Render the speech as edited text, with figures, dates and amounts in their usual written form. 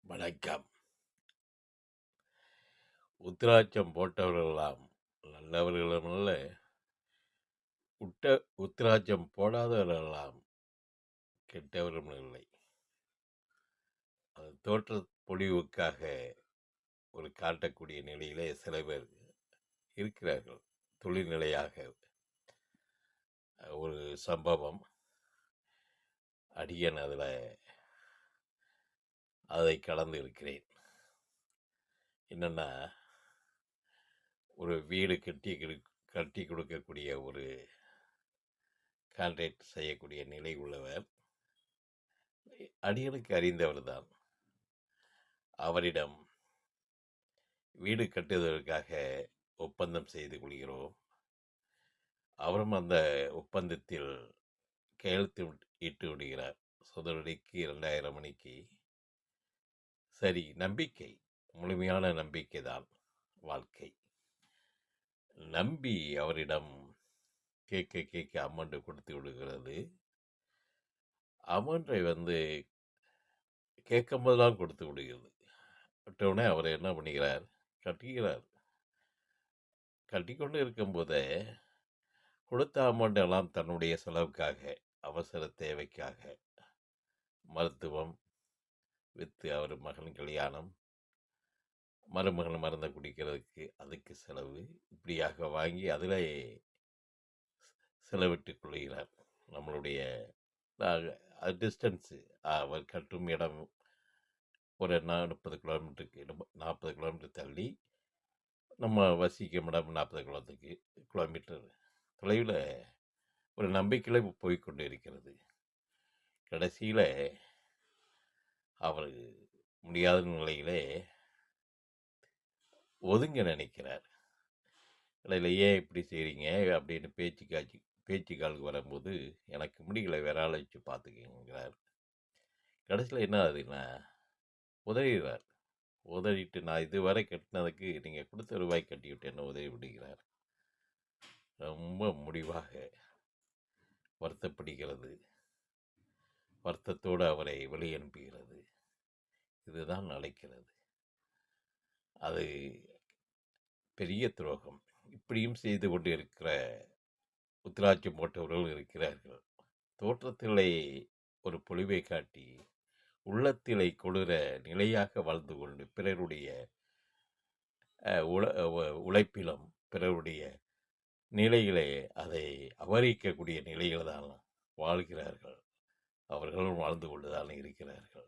வணக்கம். உத்திராட்சம் போட்டவர்களெல்லாம் நல்லவர்களும் அல்ல, உத்திராட்சம் போடாதவர்களெல்லாம் கெட்டவர்களும் இல்லை. அது தோற்ற பொழிவுக்காக ஒரு காட்டக்கூடிய நிலையிலே சில பேர் இருக்கிறார்கள். தொழில்நிலையாக ஒரு சம்பவம் அடியேன் அதை கடந்து இருக்கிறேன். என்னன்னா, ஒரு வீடு கட்டி கொடுக்கக்கூடிய ஒரு கான்ட்ராக்ட் செய்யக்கூடிய நிலை உள்ளவர் அடியனுக்கு அறிந்தவர் தான். அவரிடம் வீடு கட்டுவதற்காக ஒப்பந்தம் செய்து கொள்கிறோம். அவரும் அந்த ஒப்பந்தத்தில் கையெழுத்து இட்டு விடுகிறார். சுதரடிக்கு 2000 மணிக்கு. சரி, நம்பிக்கை, முழுமையான நம்பிக்கை தான் வாழ்க்கை. நம்பி அவரிடம் கேட்க அமௌண்ட் கொடுத்து விடுகிறது. அமௌண்ட்டை கேட்கும் போதெல்லாம் கொடுத்து விடுகிறது. விட்டவுடனே அவர் என்ன பண்ணுகிறார், கட்டுகிறார். கட்டிக்கொண்டு இருக்கும்போதே கொடுத்த அமௌண்ட் எல்லாம் தன்னுடைய செலவுக்காக, அவசர தேவைக்காக, மருத்துவம், வித்து அவர் மகன் கல்யாணம், மருமகன் மருந்தை குடிக்கிறதுக்கு அதுக்கு செலவு, இப்படியாக வாங்கி அதில் செலவிட்டுக் கொள்கிறார். நம்மளுடைய டிஸ்டன்ஸு, அவர் கட்டும் இடம் ஒரு 30 கிலோமீட்டருக்கு 40 கிலோமீட்டர் தள்ளி, நம்ம வசிக்கும் இடம் 40 கிலோமீட்டர் தொலைவில் ஒரு நம்பிக்கையில் போய்கொண்டு இருக்கிறது. கடைசியில் அவர் முடியாத நிலையிலே ஒதுங்க நினைக்கிறார். இடையில ஏன் இப்படி செய்கிறீங்க அப்படின்னு பேச்சுக்காலுக்கு வரும்போது, எனக்கு முடியல, வேற ஆளை வச்சு பார்த்துக்கங்கிறார். கடைசியில் என்ன ஆகுதுன்னா, உதறிடுறார். உதறிட்டு, நான் இதுவரை கட்டினதுக்கு நீங்கள் கொடுத்த ரூபாய் கட்டிவிட்டு என்ன உதவி விடுகிறார். ரொம்ப முடிவாக வருத்தப்படுகிறது. வருத்தத்தோடு அவரை வெளியனுப்புகிறது. இதுதான் நடக்கிறது. அது பெரிய துரோகம். இப்படியும் செய்து கொண்டு இருக்கிற உத்திராட்சம் போட்டவர்கள் இருக்கிறார்கள். தோற்றத்திலே ஒரு பொலிவை காட்டி, உள்ளத்திலே கொளுற நிலையாக வாழ்ந்து கொண்டு பிறருடைய உழைப்பிலும் பிறருடைய நிலையிலே அதை அபகரிக்கக்கூடிய நிலையில் தான் வாழ்கிறார்கள். அவர்களும் வாழ்ந்து கொண்டுதான் இருக்கிறார்கள்.